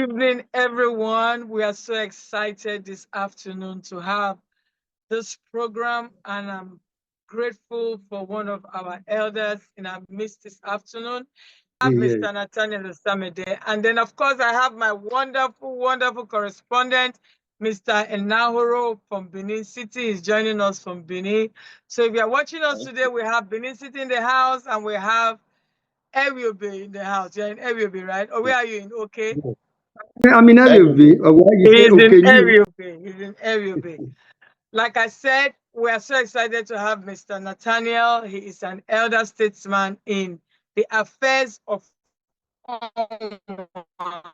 evening, everyone. We are so excited this afternoon to have this program, and I'm grateful for one of our elders in our midst this afternoon. I have Yes. Mr. Nathaniel Osamide, and then, of course, I have my wonderful, wonderful correspondent, Mr. Enahoro from Benin City. He's joining us from Benin. So if you're watching us today, we have Benin City in the house, and we have Ewiobe in the house. You're in Ewiobe, right? Or where are you in? Okay. I'm in Ewiobe. Why you say He's in okay? You Ewiobe. He's in Ewiobe. Like I said, we are so excited to have Mr. Nathaniel. He is an elder statesman in the affairs of Onwa.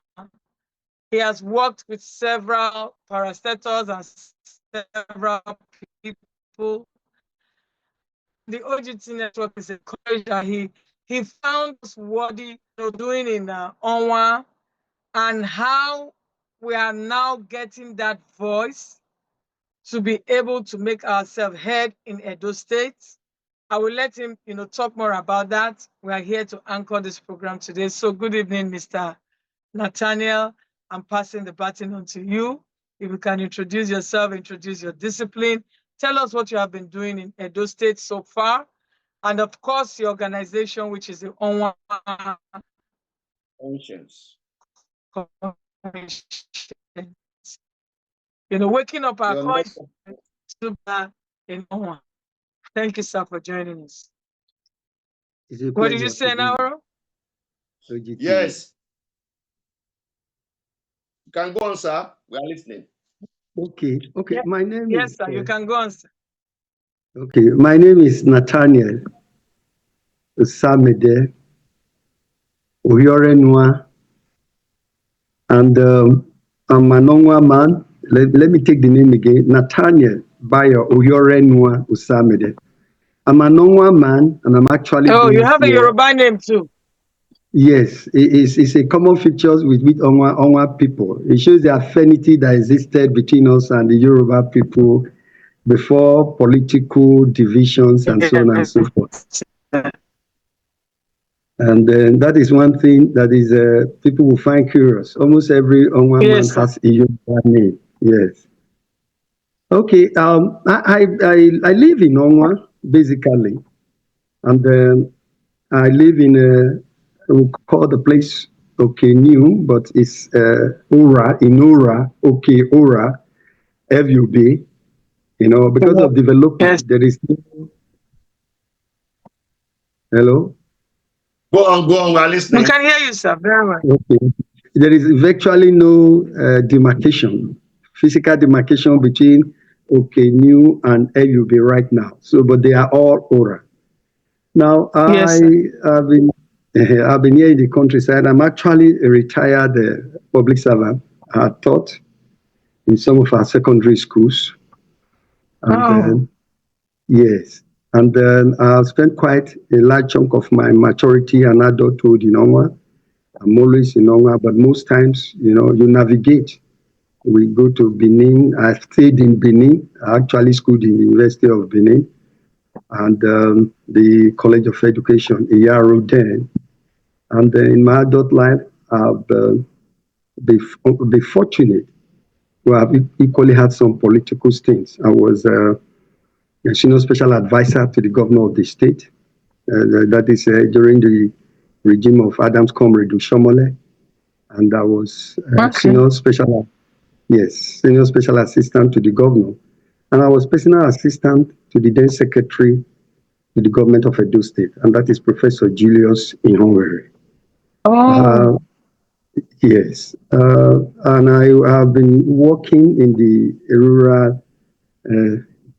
He has worked with several parastatals and several people. The OGT network is encouraged that he found us worthy of doing in Onwa, and how we are now getting that voice to be able to make ourselves heard in Edo State. I will let him, talk more about that. We are here to anchor this program today. So good evening, Mr. Nathaniel. I'm passing the baton on to you. If you can introduce yourself, introduce your discipline, tell us what you have been doing in Edo State so far, and of course, your organization, which is the Onwa Conscience. Waking up our Your conscience in Onwa. Thank you, sir, for joining us. It's a What did you pleasure say, to be Nauro? OGT. Yes. You can go on, sir. We are listening. Okay. Yeah. My name Yes, is. sir. You can go on, sir. Okay. My name is Nathaniel Osamide Oyorenwa, and I'm an Onwa man. Let me take the name again. Nathaniel Bayo Oyorenwa Osamide. I'm an Onwa man, and I'm actually. Oh, you based have a here. Yoruba name too. Yes, it's a common feature with Onwa people. It shows the affinity that existed between us and the Yoruba people before political divisions and so on and so forth. And that is one thing that is people will find curious. Almost every Onwa man has a Yoruba name. Yes. Okay. I live in Onwa basically, and I live in we call the place New, but it's Ora, Ora, FUB. Because of development, Yes. there is no. Hello? Go on, we are listening. We can hear you, sir. Very well. Okay. There is virtually no demarcation, physical demarcation between New and FUB right now. So, but they are all Ora. Now, Yes, I've been here in the countryside. I'm actually a retired public servant. I taught in some of our secondary schools. And yes. And then I've spent quite a large chunk of my maturity and adulthood in Onwa. I'm always in Onwa, but most times, you navigate. We go to Benin. I stayed in Benin. I actually schooled in the University of Benin and the College of Education, Iyaro then. And in my adult life, I've been fortunate to have equally had some political stints. I was a senior special advisor to the governor of the state. That is during the regime of Adams Comrade Ushomole. And I was senior special assistant to the governor. And I was personal assistant to the then secretary to the government of Edo State, and that is Professor Julius Ihonwere. Yes, and I have been working in the rural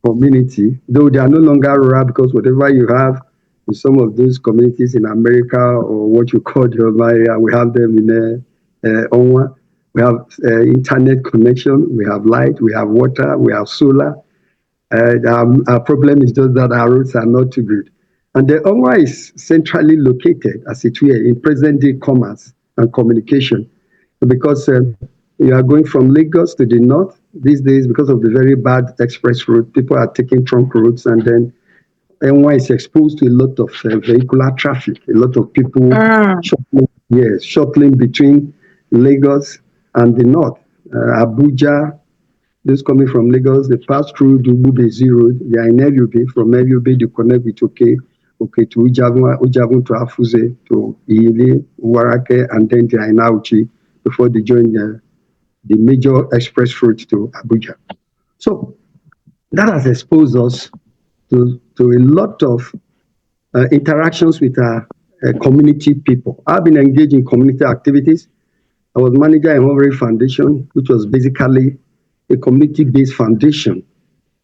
community, though they are no longer rural because whatever you have in some of those communities in America or what you call the urban area, we have them in Onwa. We have internet connection, we have light, we have water, we have solar. Our problem is just that our roads are not too good. And the Onwa is centrally located, as it were, in present-day commerce and communication. Because you are going from Lagos to the north, these days, because of the very bad express road, people are taking trunk roads, and then Onwa is exposed to a lot of vehicular traffic, a lot of people shuttling between Lagos and the north, Abuja. Those coming from Lagos, they pass through the Ubezi Road. They are in LUB. From LUB, they connect with OK to Ujabun to Afuze, to Iyele, Warake, and then they are in Auchi before they join the major express route to Abuja. So that has exposed us to a lot of interactions with our community people. I've been engaged in community activities. I was manager in Hungary Foundation, which was basically a community-based foundation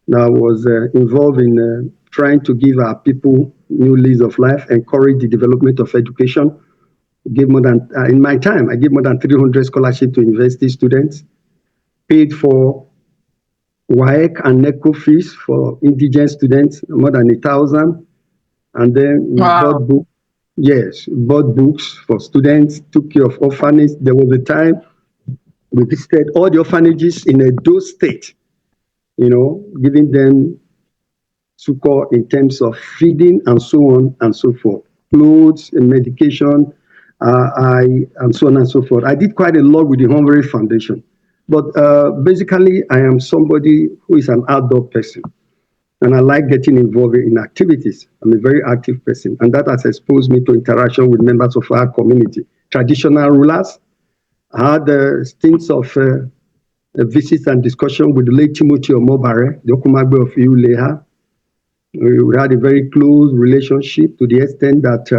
that was involved in trying to give our people new lease of life, encourage the development of education. Gave more than in my time, I gave more than 300 scholarships to university students, paid for WAEC and NECO fees for indigent students, more than 1,000. And then we bought books. Yes, bought books for students, took care of orphanages. There was a time we visited all the orphanages in Edo State, giving them support in terms of feeding and so on and so forth, clothes and medication, and so on and so forth. I did quite a lot with the Hungary Foundation, but basically I am somebody who is an outdoor person, and I like getting involved in activities. I'm a very active person, and that has exposed me to interaction with members of our community, traditional rulers. I had stints of visits and discussion with the late Timothy Omobare, the Okumagbe of Iuleha. We had a very close relationship to the extent that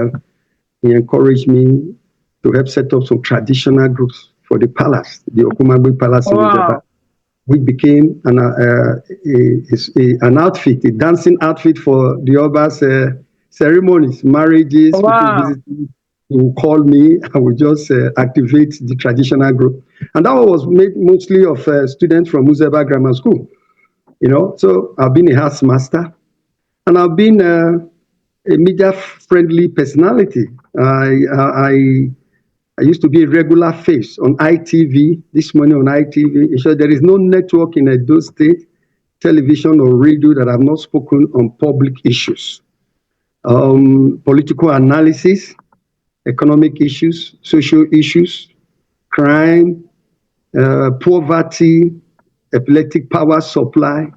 he encouraged me to help set up some traditional groups for the palace, the Okumagbe Palace in Ijeba, which became an outfit, a dancing outfit for the Oba's ceremonies, marriages, people visiting. He will call me, I will just activate the traditional group. And that was made mostly of students from Uzeba Grammar School. So I've been a house master, and I've been a media-friendly personality. I used to be a regular face on ITV, This Morning on ITV. So there is no network in Edo State, television or radio that I've not spoken on public issues. Political analysis, economic issues, social issues, crime, poverty, epileptic power supply,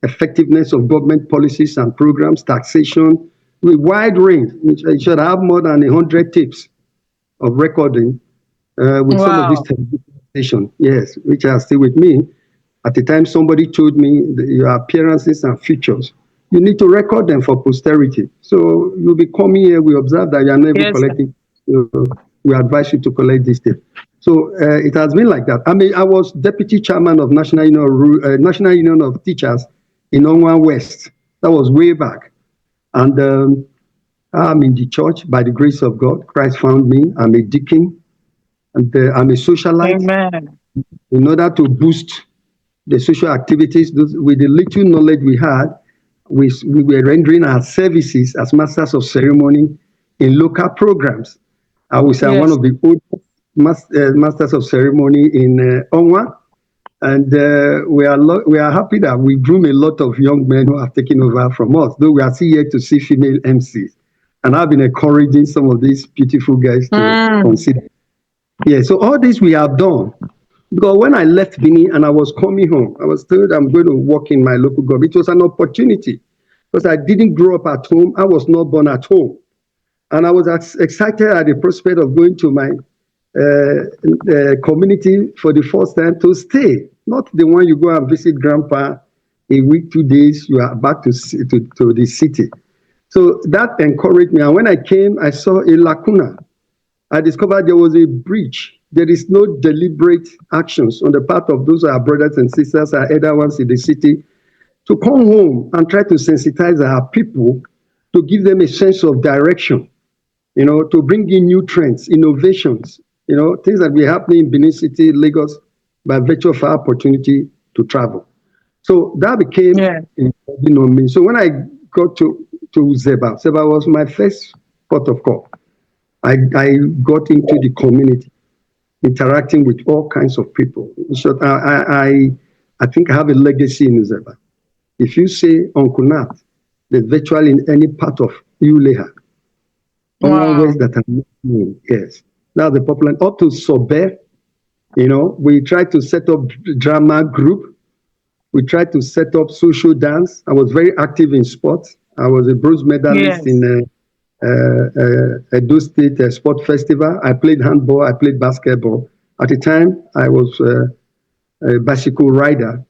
effectiveness of government policies and programs, taxation, with wide range. I should have more than 100 tapes of recording with some of these television stations, yes, which are still with me. At the time, somebody told me your appearances and features, you need to record them for posterity. So you'll be coming here, we observe that you are never collecting. We advise you to collect this tape. So it has been like that. I was deputy chairman of National Union of Teachers in Onwa West. That was way back. And I'm in the church by the grace of God. Christ found me. I'm a deacon, and I'm a socialite. Amen. In order to boost the social activities, with the little knowledge we had, we were rendering our services as masters of ceremony in local programs. I was one of the oldest masters of ceremony in Onwa, and we are happy that we groom a lot of young men who have taken over from us, though we are still yet to see female MCs. And I've been encouraging some of these beautiful guys to consider. Yeah, so all this we have done. Because when I left Benin and I was coming home, I was told I'm going to work in my local government. It was an opportunity because I didn't grow up at home. I was not born at home. And I was excited at the prospect of going to my community for the first time to stay. Not the one you go and visit grandpa a week, 2 days, you are back to the city. So that encouraged me. And when I came, I saw a lacuna. I discovered there was a breach. There is no deliberate actions on the part of those our brothers and sisters, our elder ones in the city, to come home and try to sensitize our people, to give them a sense of direction, to bring in new trends, innovations, things that were happening in Benin City, Lagos, by virtue of our opportunity to travel. So that became on me. So when I got to Zeba was my first port of call. I got into the community, interacting with all kinds of people. So I think I have a legacy in Zeba. If you say Uncle Nat, there's virtually in any part of Iuleha. Ways that are known, yes. Now the popular up to Sobe, You know, we tried to set up drama group. We tried to set up social dance. I was very active in sports. I was a bronze medalist in Edo State Sport Festival. I played handball. I played basketball. At the time, I was a bicycle rider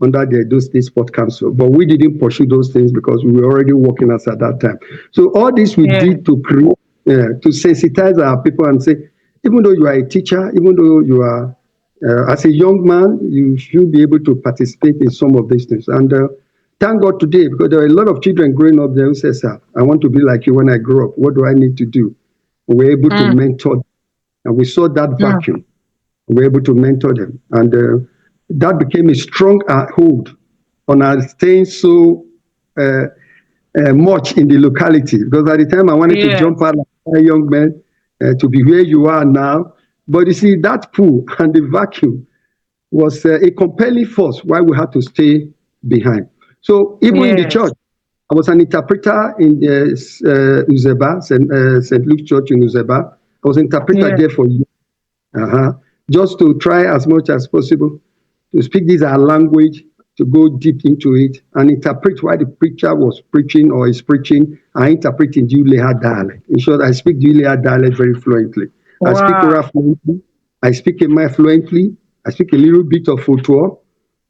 under the Edo State Sport Council. But we didn't pursue those things because we were already working at that time. So all this we did to create, to sensitize our people and say, even though you are a teacher, even though you are, as a young man, you should be able to participate in some of these things. And thank God today, because there are a lot of children growing up there who say, sir, I want to be like you when I grow up. What do I need to do? We're able to mentor them. And we saw that vacuum. We were able to mentor them. And that became a strong hold on our staying so much in the locality. Because at the time, I wanted to jump out like a young man to be where you are now. But you see, that pull and the vacuum was a compelling force why we had to stay behind. So even in the church, I was an interpreter in Uzeba, St. Luke's Church in Uzeba. I was an interpreter there for years. Just to try as much as possible to speak this our language, to go deep into it and interpret why the preacher was preaching or is preaching. I interpret in Uleha dialect. In short, I speak Uleha dialect very fluently. I speak Ora fluently. I speak Emai fluently. I speak a little bit of Futuo,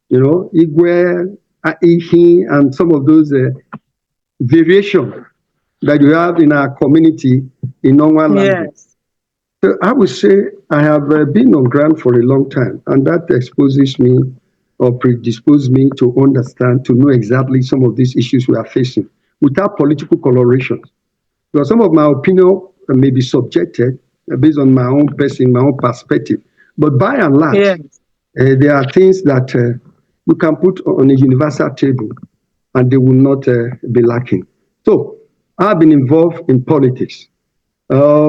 you know, Igwe, Ihi, and some of those variations that you have in our community in Nongwa language. So I would say I have been on ground for a long time, and that exposes me or predisposes me to understand, to know exactly some of these issues we are facing without political coloration. Because some of my opinion may be subjected based on my own person, my own perspective. But by and large, there are things that we can put on a universal table and they will not be lacking. So I've been involved in politics. I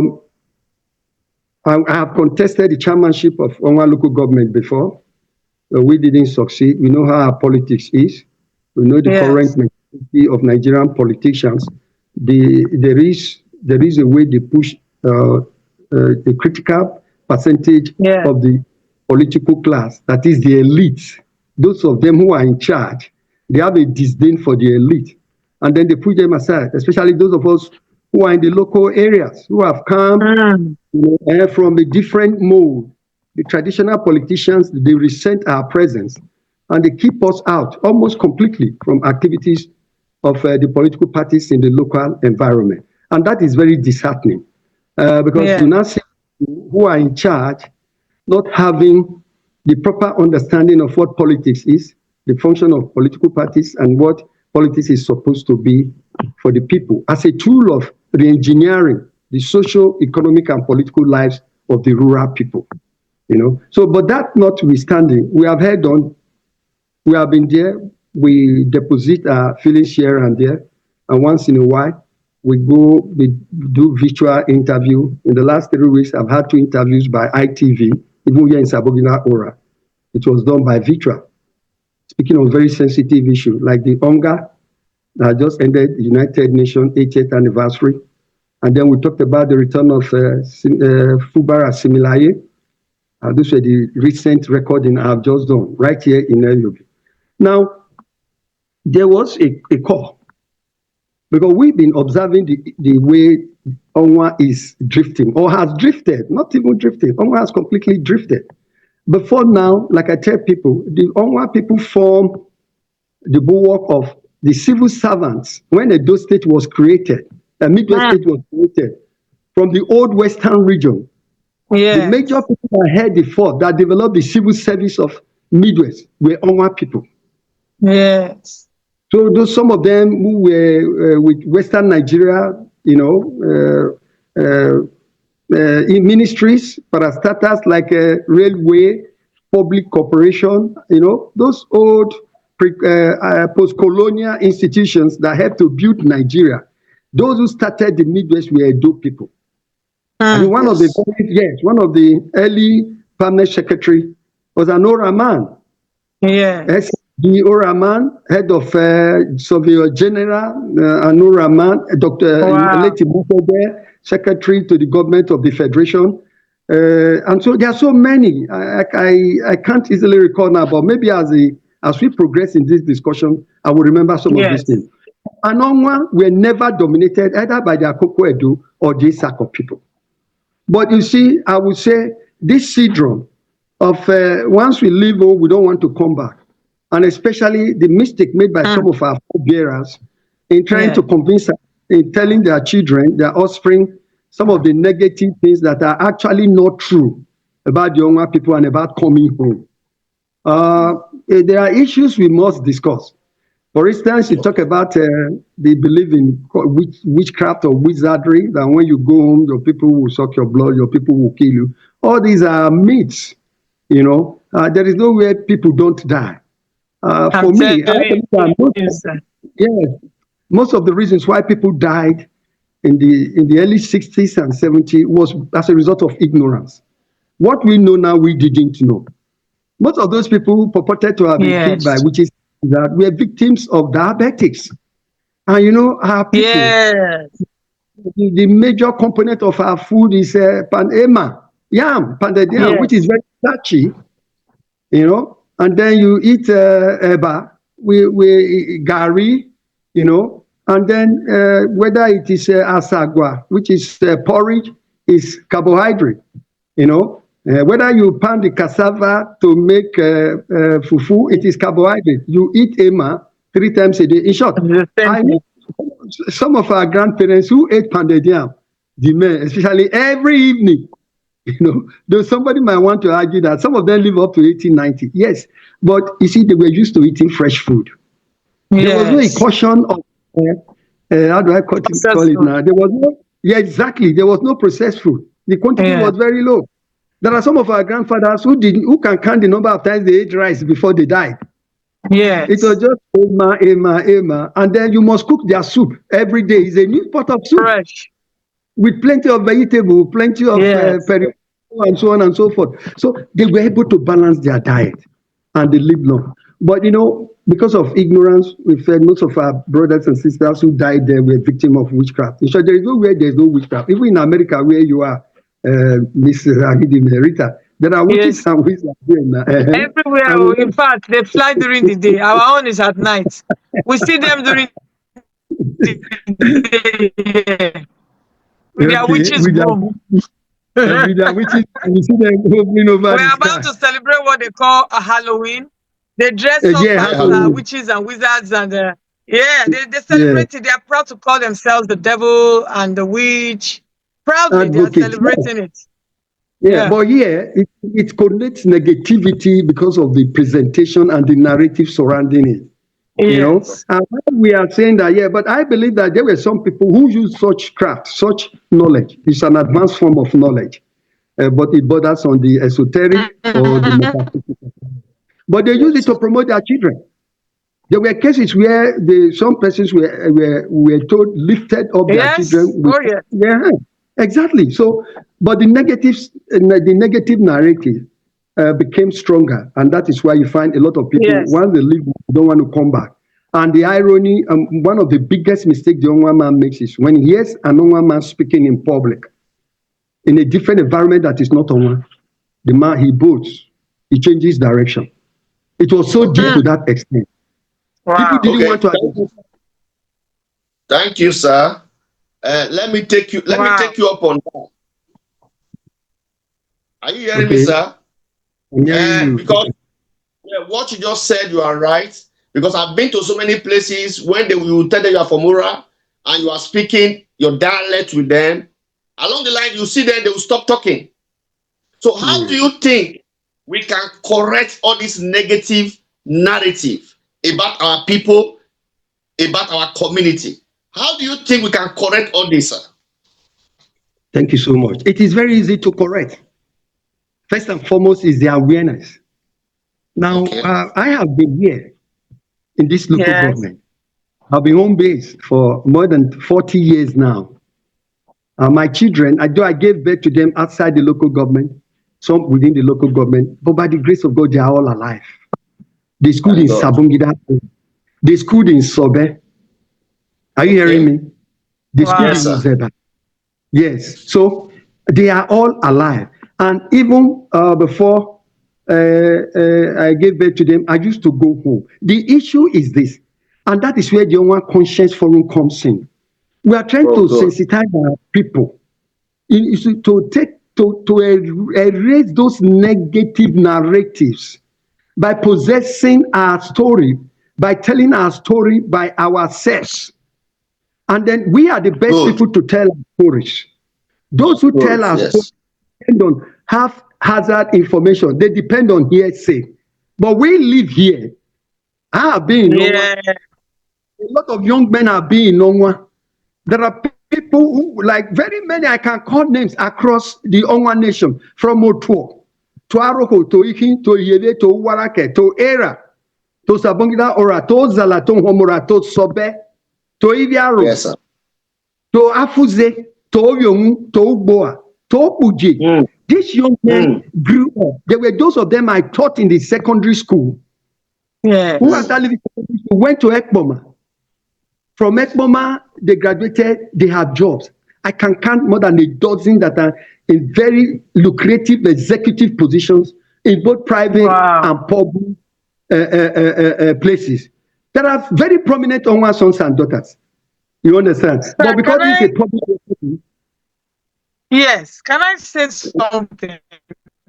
have contested the chairmanship of Onwa local government before. We didn't succeed. We know how our politics is. We know the current mentality of Nigerian politicians. There is a way they push a critical percentage of the political class, that is the elite. Those of them who are in charge, they have a disdain for the elite. And then they put them aside, especially those of us who are in the local areas, who have come from a different mode. The traditional politicians, they resent our presence and they keep us out almost completely from activities of the political parties in the local environment. And that is very disheartening because you now see who are in charge not having the proper understanding of what politics is, the function of political parties, and what politics is supposed to be for the people as a tool of re-engineering the social, economic, and political lives of the rural people. You know, so but that notwithstanding, we have heard on, we have been there, we deposit our feelings here and there, and once in a while, we do virtual interview. In the last 3 weeks, I've had 2 interviews by ITV, even here in Sabogina Ora. It was done by virtual, speaking of very sensitive issue, like the hunger that just ended the United Nations 80th anniversary. And then we talked about the return of Fubara Similaye. Those were the recent recording I've just done right here in Nairobi. Now, there was a call because we've been observing the way Onwa is drifting or has drifted, not even drifted. Onwa has completely drifted. Before now, like I tell people, the Onwa people form the bulwark of the civil servants when Edo State was created. The Midwest State was created from the old Western region. The major people that had the fort that developed the civil service of Midwest were Onwa people. So those some of them who were with Western Nigeria, you know, in ministries, parastatals like railway, public corporation, you know, those old post-colonial institutions that helped to build Nigeria. Those who started the Midwest were Edo people. And one of the early permanent secretary was an Ora man. S.D. Ora man, head of Surveyor General, an Ora man, Dr. Leti Mufode, secretary to the government of the Federation. And so there are so many. I can't easily recall now, but maybe as we progress in this discussion, I will remember some of these things. Anongwa were never dominated either by the Akoko Edo or the Isako people. But you see, I would say this syndrome of once we leave home, we don't want to come back. And especially the mistake made by some of our forebearers in trying to convince us, in telling their children, their offspring, some of the negative things that are actually not true about the Onwa people and about coming home. There are issues we must discuss. For instance, you talk about they believe in witchcraft or wizardry, that when you go home, your people will suck your blood, your people will kill you. All these are myths, you know. There is no way people don't die. For me, most of the reasons why people died in the early 60s and 70s was as a result of ignorance. What we know now, we didn't know. Most of those people purported to have been killed by witches that were victims of diabetics. And you know, our people, the major component of our food is pan-ema, yam, pounded yam, which is very starchy, you know. And then you eat eba, gari, you know. And then whether it is asagwa, which is porridge, is carbohydrate, you know. Whether you pound the cassava to make fufu, it is carbohydrate. You eat ema 3 times a day. In short, I know some of our grandparents who ate pounded yam, the men, especially every evening. You know, though somebody might want to argue that some of them live up to 80, 90. Yes, but you see, they were used to eating fresh food. There was no caution of how do I call it now? There was no, exactly. There was no processed food. The quantity was very low. There are some of our grandfathers who can count the number of times they ate rice before they died. It was just ema, and then you must cook their soup every day. It's a new pot of soup. Fresh. With plenty of vegetable, plenty of and so on and so forth. So they were able to balance their diet and they lived long. But you know, because of ignorance, we've had most of our brothers and sisters who died there were victims of witchcraft. So there is nowhere there's no witchcraft. Even in America, where you are, Miss Rita, there are witches and wizards everywhere. In fact, they fly during the day. Our own is at night. We see them during the day. With their witches' broom. With their witches, we see them hovering over. We're about to celebrate what they call a Halloween. They dress up as witches and wizards, and they celebrate it. They are proud to call themselves the devil and the witch. Proudly, they are celebrating it. But it connotes negativity because of the presentation and the narrative surrounding it. You know, and we are saying that, but I believe that there were some people who use such craft, such knowledge. It's an advanced form of knowledge, but it borders on the esoteric or the metaphysical. But they use it to promote their children. There were cases where some persons were told lifted up their children. Exactly. So, but the negative narrative became stronger, and that is why you find a lot of people once they leave, don't want to come back. And the irony, one of the biggest mistakes the Onwa man makes is when he hears an Onwa man speaking in public in a different environment that is not Onwa, the man, he bolts, he changes direction. It was so deep to that extent. People didn't want to. Thank you, sir. Let me take you up on that. Are you hearing me, sir? Because what you just said, you are right. Because I've been to so many places when they will tell them you are from Ura and you are speaking your dialect with them. Along the line, you see them, they will stop talking. So how do you think we can correct all this negative narrative about our people, about our community? How do you think we can correct all this, sir? Thank you so much. It is very easy to correct. First and foremost is the awareness. Now, I have been here in this local government. I've been home based for more than 40 years now. My children, I gave birth to them outside the local government, some within the local government, but by the grace of God, they are all alive. They schooled in Sabungida. They schooled in Sobe. Are you hearing me? They schooled in Zeba. Yes. So they are all alive. And even before I gave birth to them, I used to go home. The issue is this, and that is where the Onwa Conscience Forum comes in. We are trying to sensitize our people to erase those negative narratives by possessing our story, by telling our story by ourselves. And then we are the best people to tell our stories. Those who tell our stories depend on haphazard information. They depend on hearsay. But we live here. I have been in Onwa. A lot of young men have been in Onwa. There are people who, like very many, I can call names across the Onwa nation, from Otuo to Aroko, to Ikin, to Yede, to Warake, to Era, to Sabongida Ora, to Zala, to Homora, to Sobe, to Iviaro, to Afuze, to Oyongu, to Uboa, to Uji. These young men grew up. There were those of them I taught in the secondary school. Who after leaving secondary school went to Ekboma. From Ekboma, they graduated, they have jobs. I can count more than a dozen that are in very lucrative executive positions in both private and public places. There are very prominent Onwa sons and daughters. You understand? But because it's a public entity. Yes, can I say something?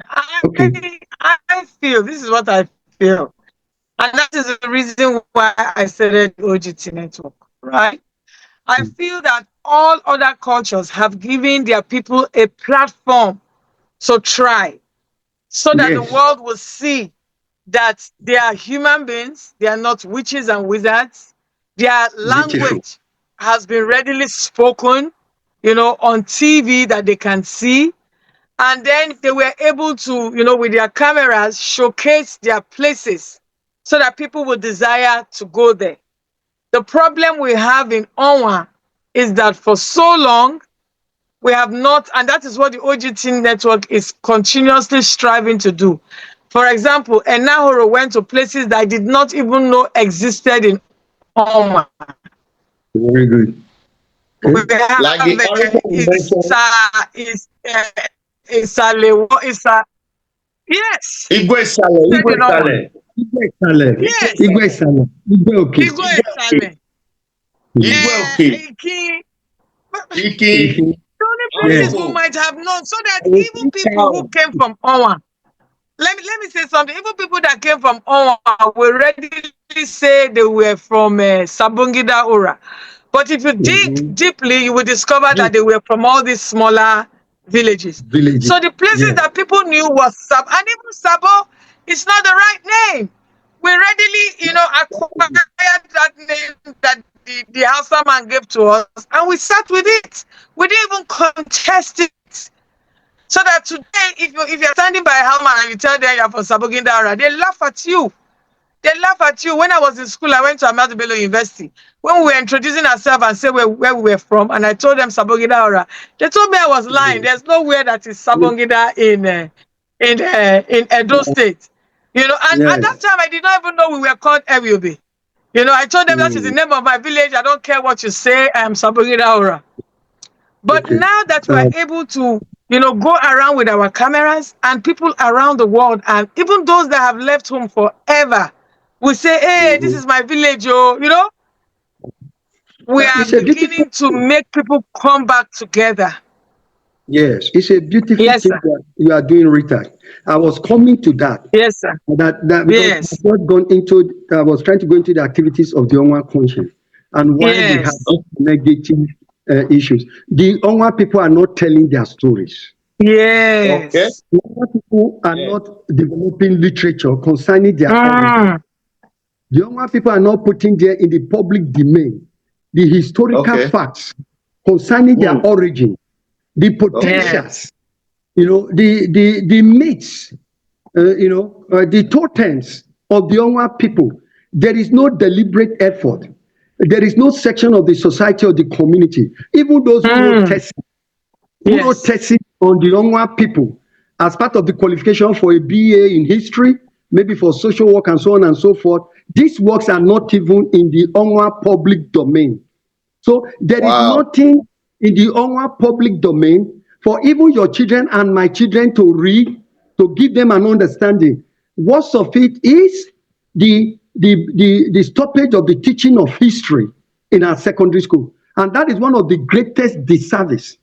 I feel, this is what I feel. And that is the reason why I started OGT Network, right? I feel that all other cultures have given their people a platform to try, so that the world will see that they are human beings, they are not witches and wizards. Their language has been readily spoken, you know, on TV that they can see. And then they were able to, you know, with their cameras, showcase their places so that people would desire to go there. The problem we have in Onwa is that for so long, we have not, and that is what the OGT Network is continuously striving to do. For example, Enahoro went to places that I did not even know existed in Onwa. Very good. We have Like yes. Igwe Sale. Yes. Igwe Sale. The only places we might have known, so that even people who came from Onwa, let me say something. Even people that came from Onwa will readily say they were from Sabongida Ora. But if you dig deeply, you will discover that they were from all these smaller villages. So the places that people knew was Sabo, and even Sabo is not the right name. We readily, you know, acquired that name that the Hausa man gave to us, and we sat with it. We didn't even contest it. So that today, if you're standing by a Hausa and you tell them you're from Sabongida Ora, they laugh at you. They laugh at you. When I was in school, I went to Ahmadu Bello University. When we were introducing ourselves and say where we were from, and I told them Sabongida Ora, they told me I was lying. There's nowhere that is Sabongida in Edo State. You know, and at that time I did not even know we were called Ewiobe. You know, I told them that is the name of my village. I don't care what you say. I am Sabongida Ora. But now that we're able to, you know, go around with our cameras, and people around the world, and even those that have left home forever, we say, hey, this is my village, oh, you know. We are beginning to make people come back together. Yes, it's a beautiful thing that you are doing, Rita. I was coming to that. Yes, sir. I was trying to go into the activities of the Onwa Conscience and why we have negative issues. The Onwa people are not telling their stories. Yes. Okay. The Onwa people are not developing literature concerning their origin. The Onwa people are not putting there in the public domain the historical facts concerning their origin, the potentials, you know, the myths, you know, the totems of the Onwa people. There is no deliberate effort. There is no section of the society or the community, even those who wrote testing on the Onwa people as part of the qualification for a BA in history, maybe for social work and so on and so forth. These works are not even in the Onwa public domain. So there is nothing in the Onwa public domain for even your children and my children to read, to give them an understanding. Worst of it is the stoppage of the teaching of history in our secondary school. And that is one of the greatest disservice.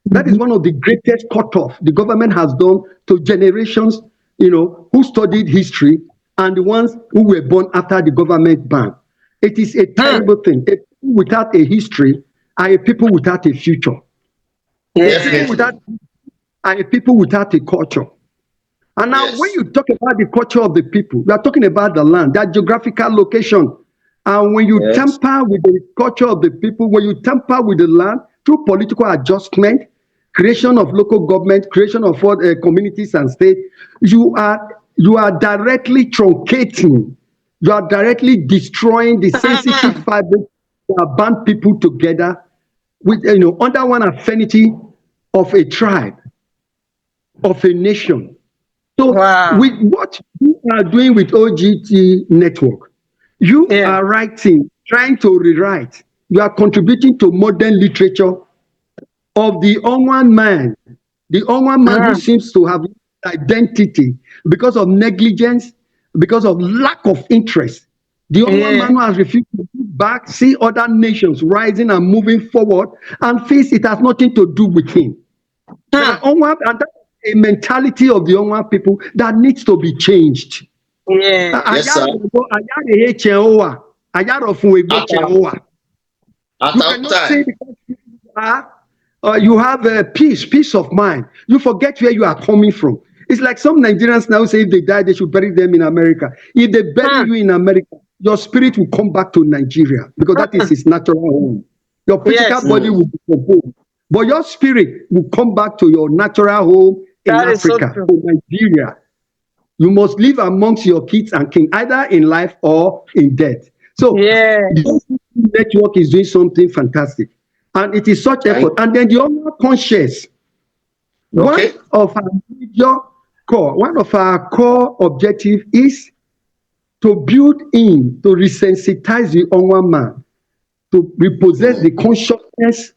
That is one of the greatest cutoff the government has done to generations, who studied history and the ones who were born after the government ban. It is a terrible thing. A people without a history are a people without a future. A people without a culture. And now when you talk about the culture of the people, we are talking about the land, that geographical location. And when you tamper with the culture of the people, when you tamper with the land through political adjustment, creation of local government, creation of communities and states, you are directly truncating, you are directly destroying the sensitive fiber that band people together with under one affinity of a tribe, of a nation. So with what you are doing with OGT network, you are writing, trying to rewrite. You are contributing to modern literature of the Onwan man. The Onwan man who seems to have identity because of negligence, because of lack of interest. The Onwan man who has refused to move back, see other nations rising and moving forward, and feels it has nothing to do with him. And that's a mentality of the Onwan people that needs to be changed. Yes, sir. You cannot say because you have peace of mind. You forget where you are coming from. It's like some Nigerians now say if they die, they should bury them in America. If they bury you in America, your spirit will come back to Nigeria because that is its natural home. Your physical body will be composed, but your spirit will come back to your natural home in Africa, to Nigeria. You must live amongst your kids and king, either in life or in death. So the network is doing something fantastic. And it is such effort. And then the other conscious, one of our major core, one of our core objective is to build in, to resensitize the Onwa man, to repossess the consciousness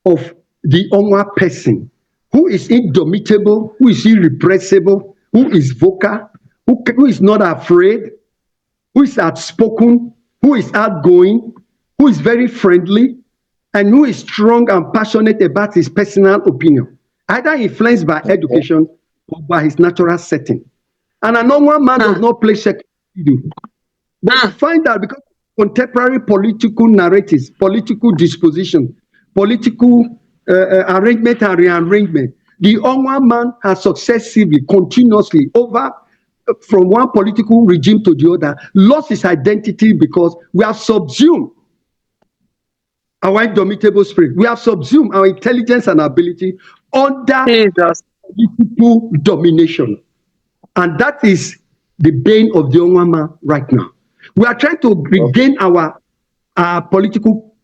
of the Onwa person, who is indomitable, who is irrepressible, who is vocal, who is not afraid, who is outspoken, who is outgoing, who is very friendly, and who is strong and passionate about his personal opinion, either influenced by education or by his natural setting. And a normal man does not play second fiddle. But you find that because of contemporary political narratives, political disposition, political arrangement and rearrangement, the Onwa man has successively, continuously, from one political regime to the other, lost his identity because we have subsumed our indomitable spirit. We have subsumed our intelligence and ability under political domination. And that is the bane of the Onwa man right now. We are trying to regain our political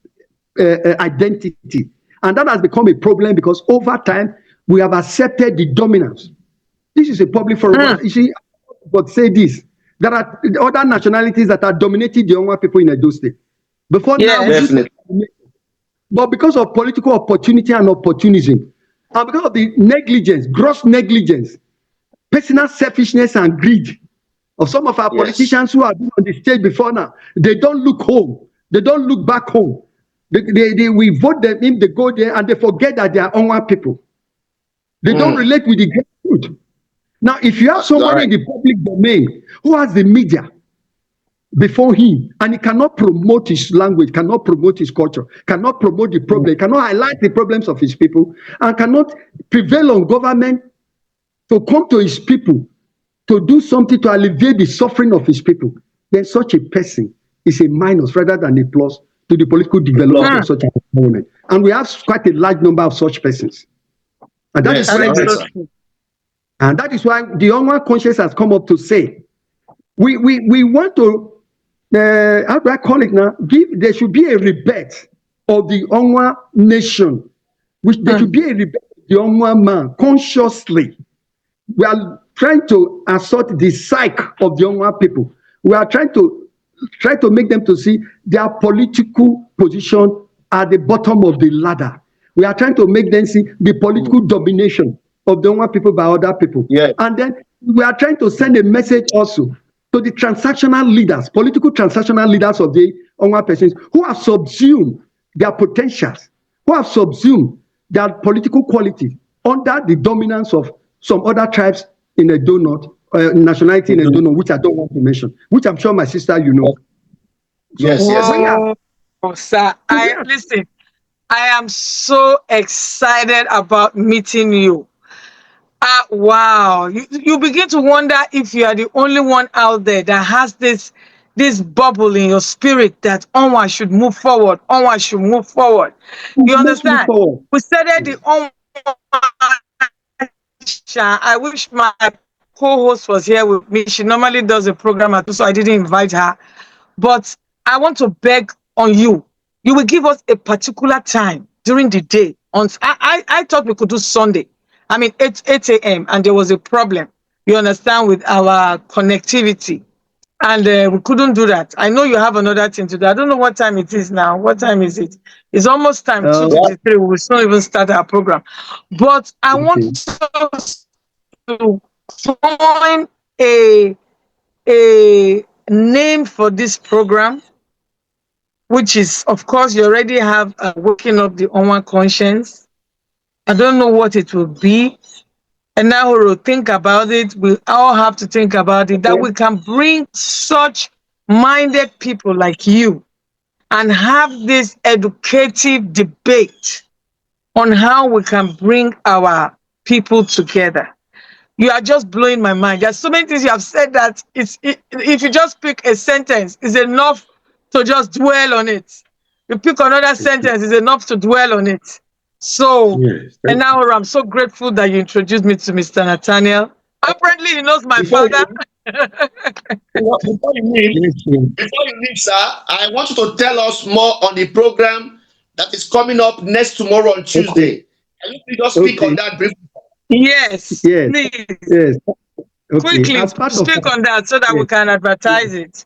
identity. And that has become a problem because over time, we have accepted the dominance. This is a public forum. You see, but say this, there are other nationalities that are dominating the Onwa people in Edo State. Before now, but because of political opportunity and opportunism, and because of the negligence, gross negligence, personal selfishness and greed of some of our politicians who have been on the stage before now, they don't look home. They don't look back home. We vote them in, they go there, and they forget that they are Onwa people. They don't relate with the great truth. Now, if you have someone in the public domain who has the media before him, and he cannot promote his language, cannot promote his culture, cannot promote the problem, cannot highlight the problems of his people, and cannot prevail on government to come to his people, to do something to alleviate the suffering of his people, then such a person is a minus rather than a plus to the political development of such a movement. And we have quite a large number of such persons. And that is why the Onwa conscience has come up to say, we want to, how do I call it now? There should be a rebate of the Onwa nation, which there should be a rebate of the Onwa man consciously. We are trying to assert the psyche of the Onwa people. We are trying to make them to see their political position at the bottom of the ladder. We are trying to make them see the political domination of the Onwa people by other people. Yeah. And then we are trying to send a message also to the transactional leaders, political transactional leaders of the Onwa persons who have subsumed their potentials, who have subsumed their political quality under the dominance of some other tribes in a donut, nationality in a donut, which I don't want to mention, which I'm sure my sister, you know. Yes, yes. Oh, sir, listen, I am so excited about meeting you. Wow, you begin to wonder if you are the only one out there that has this bubble in your spirit that Onwa should move forward. Onwa should move forward. You understand? We started the Onwa. I wish my co-host was here with me. She normally does a program at 2, so I didn't invite her. But I want to beg on you. You will give us a particular time during the day. I thought we could do Sunday. I mean, 8 a.m. and there was a problem, you understand, with our connectivity. And we couldn't do that. I know you have another thing to do. I don't know what time it is now. What time is it? It's almost time, 2:53. We will not even start our program. But I want us to coin a name for this program, which is, of course, you already have Waking Up the Onwa Conscience. I don't know what it will be. And now we'll think about it. We all have to think about it, that we can bring such minded people like you and have this educative debate on how we can bring our people together. You are just blowing my mind. There's so many things you have said that if you just pick a sentence, it's enough to just dwell on it. You pick another sentence, it's enough to dwell on it. So, and now I'm so grateful that you introduced me to Mr. Nathaniel. Apparently, he knows my father. Before you leave, sir, I want you to tell us more on the program that is coming up next tomorrow on Tuesday. Can you please just speak on that briefly? Yes, please. Yes. Quickly, speak on that so that we can advertise it.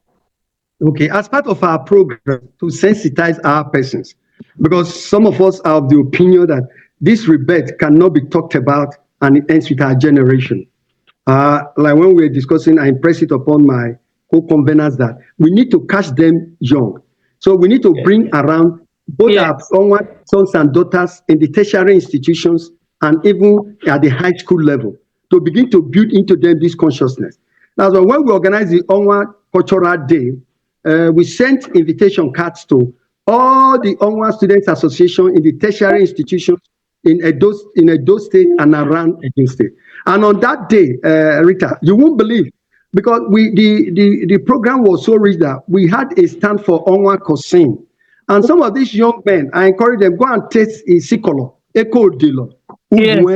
Okay, as part of our program to sensitize our persons, because some of us are of the opinion that this rebate cannot be talked about and it ends with our generation. Like when we were discussing, I impressed it upon my co-conveners that we need to catch them young. So we need to bring around both our own sons and daughters in the tertiary institutions and even at the high school level to begin to build into them this consciousness. Now, so when we organized the Onwa Cultural Day, we sent invitation cards to all the Onwa Students Association in the tertiary institutions in Edo State and around Edo State. And on that day, Rita, you won't believe, because the program was so rich that we had a stand for Onwa cuisine. And some of these young men, I encourage them, go and taste Isikolo, Eko Dilo. And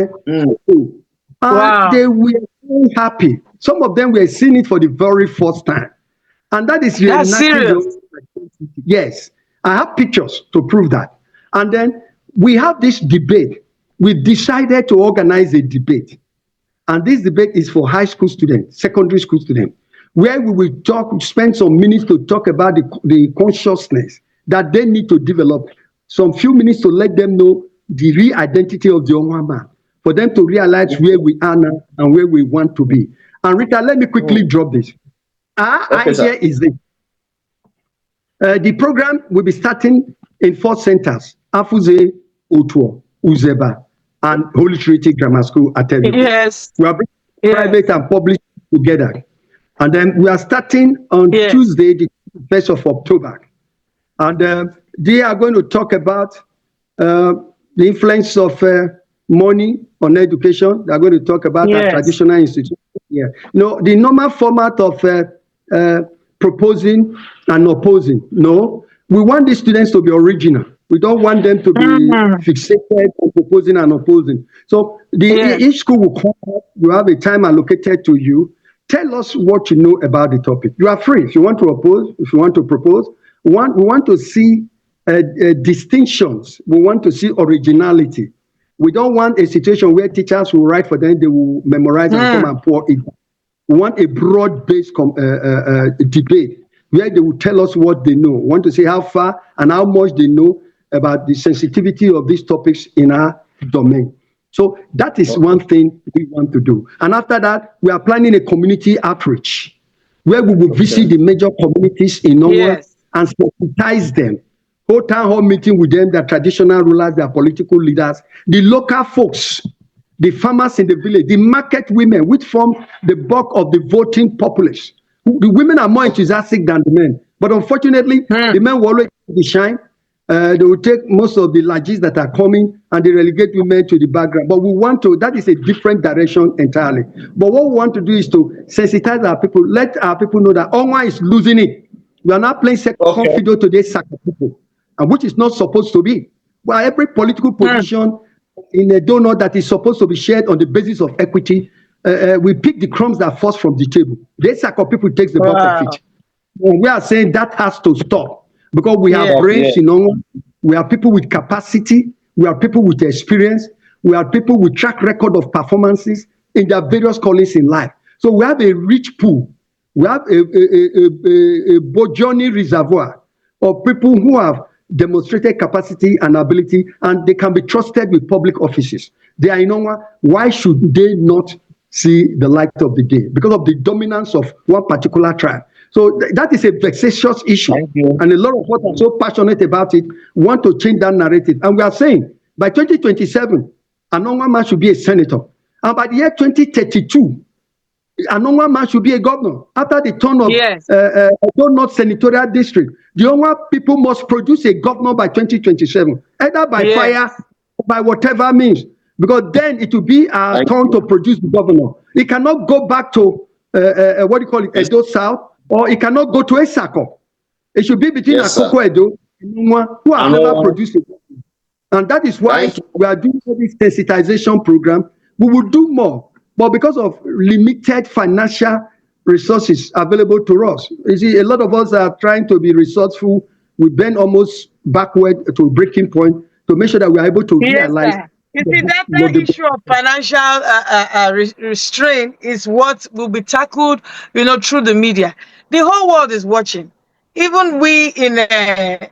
they were so happy. Some of them were seeing it for the very first time. And that is really serious. Yes. I have pictures to prove that. And then we have this debate. We decided to organize a debate. And this debate is for high school students, secondary school students, where we will spend some minutes to talk about the consciousness that they need to develop. Some few minutes to let them know the real identity of the Onwa man, for them to realize where we are now and where we want to be. And Rita, let me quickly drop this. Our idea is this. The program will be starting in 4 centers: Afuze, Otuo, Uzeba, and Holy Trinity Grammar School at Edo. Yes. We are bringing private and public together. And then we are starting on Tuesday, the 1st of October. And they are going to talk about the influence of money on education. They are going to talk about our traditional institutions. The normal format of proposing and opposing. No, we want these students to be original. We don't want them to be fixated on proposing and opposing. So each school will come up, you have a time allocated to you. Tell us what you know about the topic. You are free if you want to oppose, if you want to propose. We want to see distinctions. We want to see originality. We don't want a situation where teachers will write for them, they will memorize and come and pour it. We want a broad-based debate where they will tell us what they know. We want to see how far and how much they know, about the sensitivity of these topics in our domain. So that is one thing we want to do. And after that, we are planning a community outreach where we will visit the major communities in Nongwa and sensitize them. Hold town hall meeting with them, their traditional rulers, their political leaders, the local folks, the farmers in the village, the market women, which form the bulk of the voting populace. The women are more enthusiastic than the men. But unfortunately, the men will always shine. They will take most of the largesse that are coming and they relegate women to the background. But we want to, that is a different direction entirely. But what we want to do is to sensitize our people, let our people know that Onwa is losing it. We are not playing second fiddle to this Saka people, and which is not supposed to be. Well, every political position in a donor that is supposed to be shared on the basis of equity, we pick the crumbs that fall from the table. This Saka people takes the bulk of it. And we are saying that has to stop. Because we have brains, we are people with capacity, we are people with experience, we are people with track record of performances in their various callings in life. So we have a rich pool, we have a burgeoning reservoir of people who have demonstrated capacity and ability, and they can be trusted with public offices. They are in Onwa. Why should they not see the light of the day? Because of the dominance of one particular tribe. So that is a vexatious issue. And a lot of what are so passionate about it want to change that narrative. And we are saying by 2027, an Onwa man should be a senator. And by the year 2032, an Onwa man should be a governor. After the turn of North Senatorial District, the Onwa people must produce a governor by 2027, either by fire or by whatever means. Because then it will be our turn to produce the governor. It cannot go back to, Edo South, or it cannot go to Esako. It should be between Akoko Edo and Nongwa, who have never produced it. And that is why we are doing this sensitization program. We will do more, but because of limited financial resources available to us, you see, a lot of us are trying to be resourceful. We bend almost backward to a breaking point to make sure that we are able to realize. You see, that issue of financial restraint is what will be tackled, through the media. The whole world is watching. Even we in the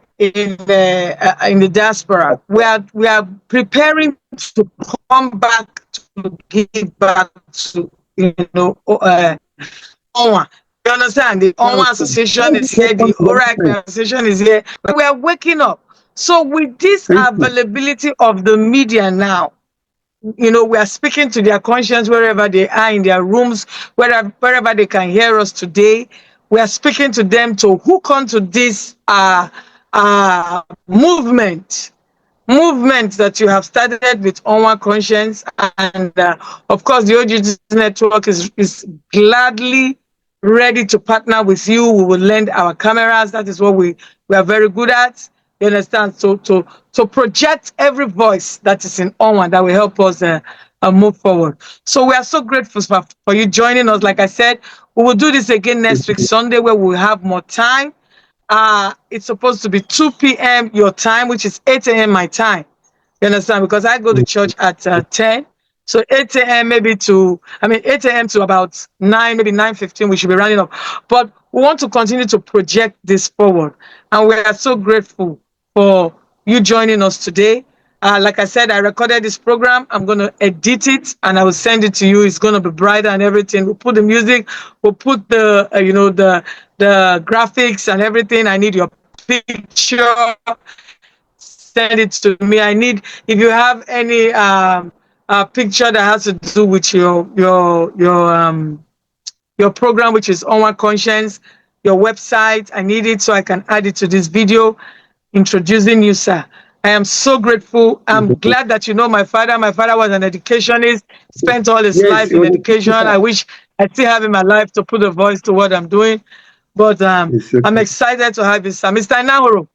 diaspora, we are preparing to come back to give back to Onwa. You understand? The Onwa Association is here. The Oracle Association is here. We are waking up. So with this availability of the media now, we are speaking to their conscience wherever they are, in their rooms, wherever they can hear us today. We are speaking to them to hook onto this movement that you have started with Onwa Conscience. And of course, the OGT Network is gladly ready to partner with you. We will lend our cameras. That is what we are very good at. You understand? So to project every voice that is in Onwa that will help us move forward. So we are so grateful for you joining us. Like I said, we will do this again next week, Sunday, where we'll have more time. It's supposed to be 2 p.m. your time, which is 8 a.m. my time. You understand? Because I go to church at 10. So 8 a.m. 8 a.m. to about 9, maybe 9:15, we should be running up. But we want to continue to project this forward. And we are so grateful for you joining us today. Like I said, I recorded this program. I'm going to edit it and I will send it to you. It's going to be brighter and everything. We'll put the music, we'll put the, the graphics and everything. I need your picture. Send it to me. I need, if you have any picture that has to do with your program, which is Onwa Conscience, your website, I need it so I can add it to this video introducing you, sir. I am so grateful. I'm glad that you know my father. My father was an educationist, spent all his life in education. I wish I still have in my life to put a voice to what I'm doing. But I'm excited to have you, sir. Mr. Nahoro,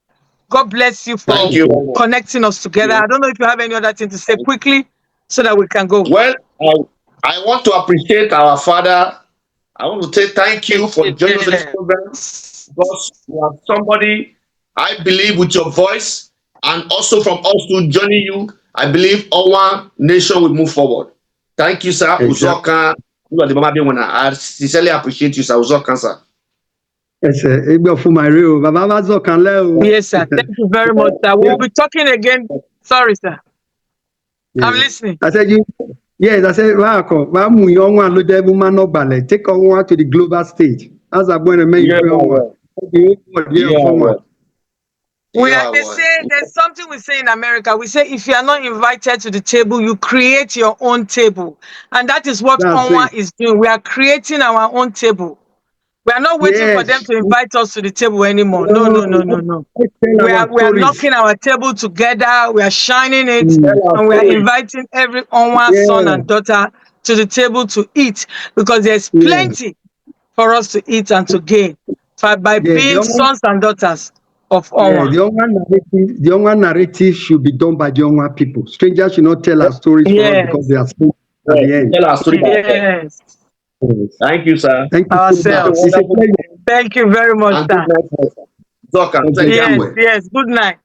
God bless you for connecting us together. I don't know if you have any other thing to say quickly so that we can go. Well, I want to appreciate our father. I want to say thank you for joining us in this program, because you are somebody, I believe, with your voice, and also from us to joining you, I believe our nation will move forward. Thank you, sir. Exactly. I sincerely appreciate you, sir. Yes, sir. Yes, sir. Thank you very much, sir. We'll be talking again. Sorry, sir. Yeah. I'm listening. I said, yes, I said, take on to the global stage. As I'm going to make They say there's something we say in America. We say if you are not invited to the table, you create your own table. And that is what Onwa is doing. We are creating our own table. We are not waiting for them to invite us to the table anymore. No. We are knocking our table together. We are shining it. And we are inviting every Onwa son and daughter to the table to eat. Because there's plenty for us to eat and to gain by being sons and daughters of Onwa. The Onwa narrative should be done by the Onwa people. Strangers should not tell our stories for us because they are strangers at the end. Tell our story. Yes. Thank you, sir. Thank you Ourselves. so much. Thank you very much, sir. Yes. Yes. Good night.